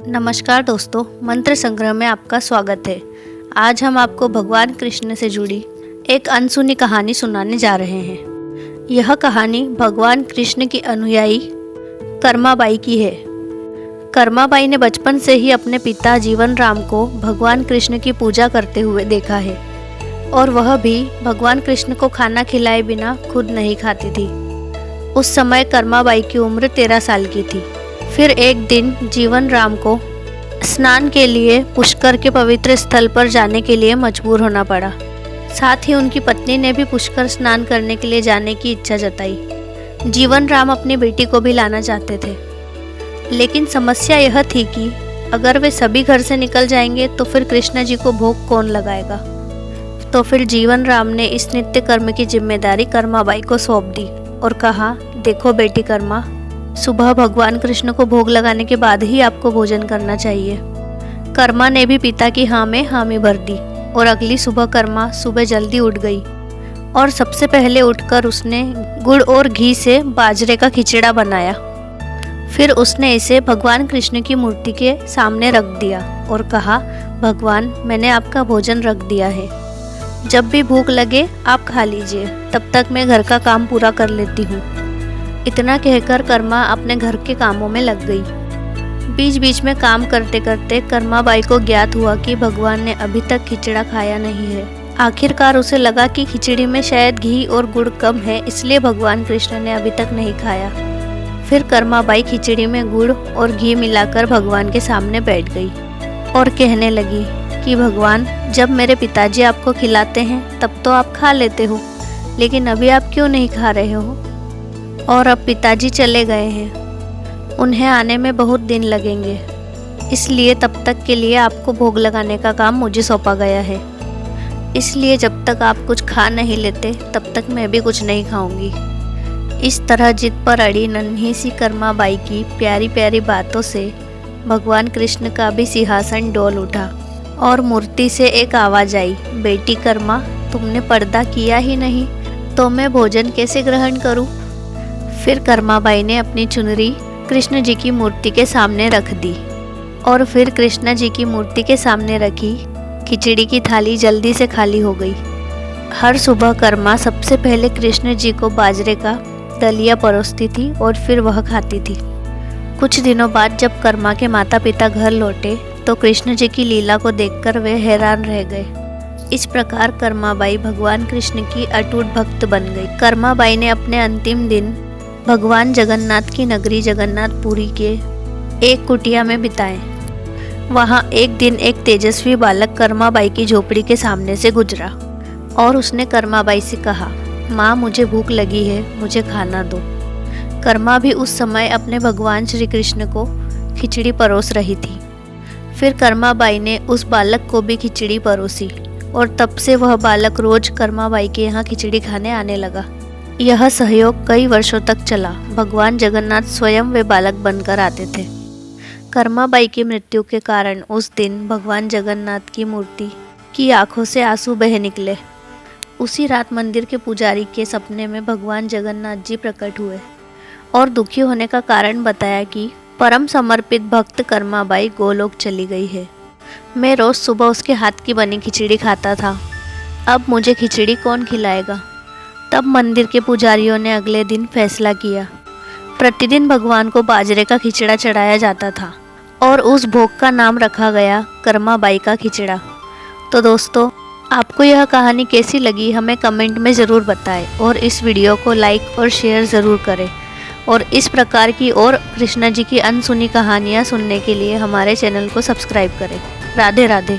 नमस्कार दोस्तों, मंत्र संग्रह में आपका स्वागत है। आज हम आपको भगवान कृष्ण से जुड़ी एक अनसुनी कहानी सुनाने जा रहे हैं। यह कहानी भगवान कृष्ण की अनुयायी कर्माबाई की है। कर्माबाई ने बचपन से ही अपने पिता जीवन राम को भगवान कृष्ण की पूजा करते हुए देखा है और वह भी भगवान कृष्ण को खाना खिलाए बिना खुद नहीं खाती थी। उस समय कर्माबाई की उम्र 13 साल की थी। फिर एक दिन जीवन राम को स्नान के लिए पुष्कर के पवित्र स्थल पर जाने के लिए मजबूर होना पड़ा। साथ ही उनकी पत्नी ने भी पुष्कर स्नान करने के लिए जाने की इच्छा जताई। जीवन राम अपनी बेटी को भी लाना चाहते थे, लेकिन समस्या यह थी कि अगर वे सभी घर से निकल जाएंगे तो फिर कृष्ण जी को भोग कौन लगाएगा। तो फिर जीवन राम ने इस नित्य कर्म की जिम्मेदारी कर्माबाई को सौंप दी और कहा, देखो बेटी कर्मा, सुबह भगवान कृष्ण को भोग लगाने के बाद ही आपको भोजन करना चाहिए। कर्मा ने भी पिता की हाँ में हामी भर दी और अगली सुबह कर्मा सुबह जल्दी उठ गई और सबसे पहले उठकर उसने गुड़ और घी से बाजरे का खिचड़ा बनाया। फिर उसने इसे भगवान कृष्ण की मूर्ति के सामने रख दिया और कहा, भगवान, मैंने आपका भोजन रख दिया है, जब भी भूख लगे आप खा लीजिए, तब तक मैं घर का काम पूरा कर लेती हूँ। इतना कहकर कर्मा अपने घर के कामों में लग गई। बीच बीच में काम करते करते कर्माबाई को ज्ञात हुआ कि भगवान ने अभी तक खिचड़ा खाया नहीं है। आखिरकार उसे लगा कि खिचड़ी में शायद घी और गुड़ कम है, इसलिए भगवान कृष्ण ने अभी तक नहीं खाया। फिर कर्माबाई खिचड़ी में गुड़ और घी मिलाकर भगवान के सामने बैठ गई और कहने लगी कि भगवान, जब मेरे पिताजी आपको खिलाते हैं तब तो आप खा लेते हो, लेकिन अभी आप क्यों नहीं खा रहे हो? और अब पिताजी चले गए हैं, उन्हें आने में बहुत दिन लगेंगे, इसलिए तब तक के लिए आपको भोग लगाने का काम मुझे सौंपा गया है। इसलिए जब तक आप कुछ खा नहीं लेते तब तक मैं भी कुछ नहीं खाऊंगी। इस तरह जिद पर अड़ी नन्ही सी कर्माबाई की प्यारी प्यारी बातों से भगवान कृष्ण का भी सिंहासन डोल उठा और मूर्ति से एक आवाज़ आई, बेटी कर्मा, तुमने पर्दा किया ही नहीं तो मैं भोजन कैसे ग्रहण करूं? फिर कर्माबाई ने अपनी चुनरी कृष्ण जी की मूर्ति के सामने रख दी और फिर कृष्ण जी की मूर्ति के सामने रखी खिचड़ी की थाली जल्दी से खाली हो गई। हर सुबह कर्मा सबसे पहले कृष्ण जी को बाजरे का दलिया परोसती थी और फिर वह खाती थी। कुछ दिनों बाद जब कर्मा के माता पिता घर लौटे तो कृष्ण जी की लीला को देखकर वे हैरान रह गए। इस प्रकार कर्माबाई भगवान कृष्ण की अटूट भक्त बन गई। कर्माबाई ने अपने अंतिम दिन भगवान जगन्नाथ की नगरी जगन्नाथपुरी के एक कुटिया में बिताए। वहाँ एक दिन एक तेजस्वी बालक कर्माबाई की झोपड़ी के सामने से गुजरा और उसने कर्माबाई से कहा, माँ, मुझे भूख लगी है, मुझे खाना दो। कर्मा भी उस समय अपने भगवान श्री कृष्ण को खिचड़ी परोस रही थी। फिर कर्माबाई ने उस बालक को भी खिचड़ी परोसी और तब से वह बालक रोज कर्माबाई के यहाँ खिचड़ी खाने आने लगा। यह सहयोग कई वर्षों तक चला। भगवान जगन्नाथ स्वयं वे बालक बनकर आते थे। कर्माबाई की मृत्यु के कारण उस दिन भगवान जगन्नाथ की मूर्ति की आंखों से आंसू बह निकले। उसी रात मंदिर के पुजारी के सपने में भगवान जगन्नाथ जी प्रकट हुए और दुखी होने का कारण बताया कि परम समर्पित भक्त कर्माबाई गोलोक चली गई है। मैं रोज़ सुबह उसके हाथ की बनी खिचड़ी खाता था, अब मुझे खिचड़ी कौन खिलाएगा? तब मंदिर के पुजारियों ने अगले दिन फैसला किया। प्रतिदिन भगवान को बाजरे का खिचड़ा चढ़ाया जाता था और उस भोग का नाम रखा गया कर्माबाई का खिचड़ा। तो दोस्तों, आपको यह कहानी कैसी लगी हमें कमेंट में ज़रूर बताएं और इस वीडियो को लाइक और शेयर ज़रूर करें। और इस प्रकार की और कृष्ण जी की अनसुनी कहानियाँ सुनने के लिए हमारे चैनल को सब्सक्राइब करें। राधे राधे।